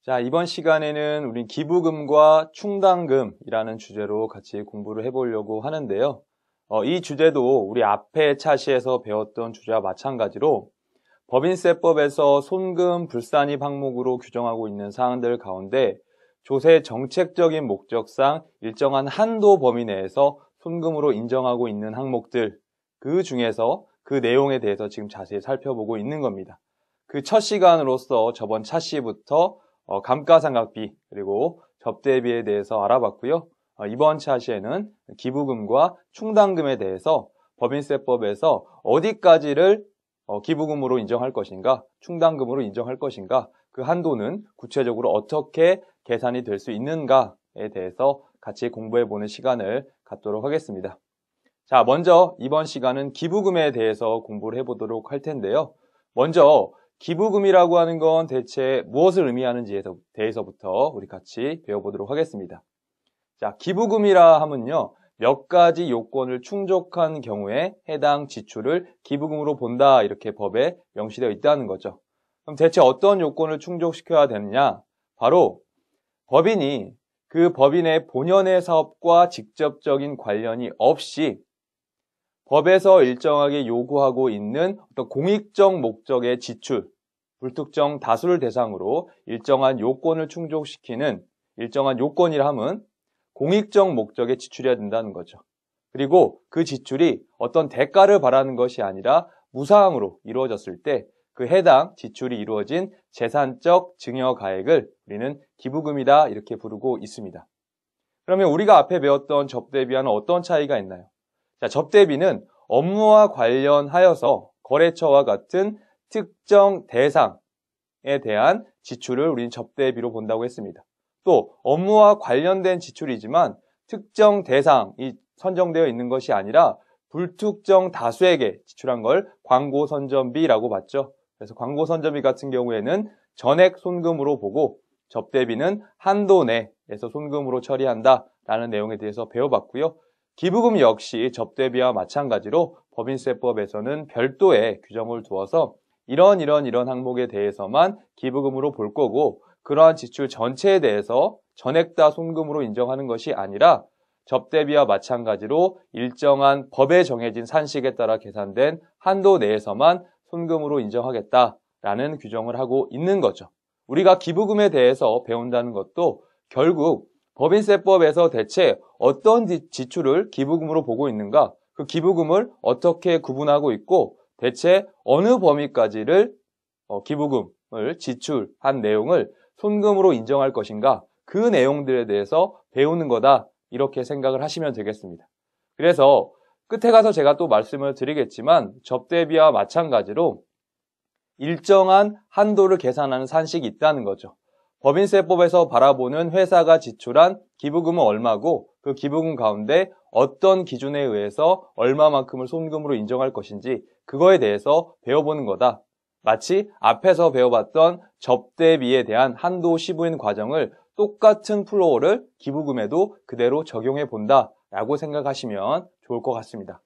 자, 이번 시간에는 우리 기부금과 충당금이라는 주제로 같이 공부를 해보려고 하는데요. 이 주제도 우리 앞에 차시에서 배웠던 주제와 마찬가지로 법인세법에서 손금 불산입 항목으로 규정하고 있는 사항들 가운데 조세 정책적인 목적상 일정한 한도 범위 내에서 손금으로 인정하고 있는 항목들, 그 중에서 그 내용에 대해서 지금 자세히 살펴보고 있는 겁니다. 그 첫 시간으로서 저번 차시부터 감가상각비 그리고 접대비에 대해서 알아봤고요. 이번 차시에는 기부금과 충당금에 대해서 법인세법에서 어디까지를 기부금으로 인정할 것인가, 충당금으로 인정할 것인가, 그 한도는 구체적으로 어떻게 계산이 될 수 있는가에 대해서 같이 공부해보는 시간을 갖도록 하겠습니다. 자, 먼저 이번 시간은 기부금에 대해서 공부를 해보도록 할 텐데요. 먼저 기부금이라고 하는 건 대체 무엇을 의미하는지에 대해서부터 우리 같이 배워보도록 하겠습니다. 자, 기부금이라 하면요, 몇 가지 요건을 충족한 경우에 해당 지출을 기부금으로 본다, 이렇게 법에 명시되어 있다는 거죠. 그럼 대체 어떤 요건을 충족시켜야 되느냐? 바로 법인이 그 법인의 본연의 사업과 직접적인 관련이 없이 법에서 일정하게 요구하고 있는 어떤 공익적 목적의 지출, 불특정 다수를 대상으로 일정한 요건을 충족시키는 일정한 요건이라 함은 공익적 목적의 지출이어야 된다는 거죠. 그리고 그 지출이 어떤 대가를 바라는 것이 아니라 무상으로 이루어졌을 때 그 해당 지출이 이루어진 재산적 증여가액을 우리는 기부금이다, 이렇게 부르고 있습니다. 그러면 우리가 앞에 배웠던 접대비와는 어떤 차이가 있나요? 자, 접대비는 업무와 관련하여서 거래처와 같은 특정 대상에 대한 지출을 우리는 접대비로 본다고 했습니다. 또 업무와 관련된 지출이지만 특정 대상이 선정되어 있는 것이 아니라 불특정 다수에게 지출한 걸 광고선전비라고 봤죠. 그래서 광고선전비 같은 경우에는 전액 손금으로 보고 접대비는 한도 내에서 손금으로 처리한다라는 내용에 대해서 배워봤고요. 기부금 역시 접대비와 마찬가지로 법인세법에서는 별도의 규정을 두어서 이런 항목에 대해서만 기부금으로 볼 거고, 그러한 지출 전체에 대해서 전액 다 손금으로 인정하는 것이 아니라 접대비와 마찬가지로 일정한 법에 정해진 산식에 따라 계산된 한도 내에서만 손금으로 인정하겠다라는 규정을 하고 있는 거죠. 우리가 기부금에 대해서 배운다는 것도 결국 법인세법에서 대체 어떤 지출을 기부금으로 보고 있는가, 그 기부금을 어떻게 구분하고 있고 대체 어느 범위까지를 기부금을 지출한 내용을 손금으로 인정할 것인가, 그 내용들에 대해서 배우는 거다, 이렇게 생각을 하시면 되겠습니다. 그래서 끝에 가서 제가 또 말씀을 드리겠지만 접대비와 마찬가지로 일정한 한도를 계산하는 산식이 있다는 거죠. 법인세법에서 바라보는 회사가 지출한 기부금은 얼마고 그 기부금 가운데 어떤 기준에 의해서 얼마만큼을 손금으로 인정할 것인지 그거에 대해서 배워보는 거다. 마치 앞에서 배워봤던 접대비에 대한 한도 시부인 과정을 똑같은 플로우를 기부금에도 그대로 적용해 본다라고 생각하시면 좋을 것 같습니다.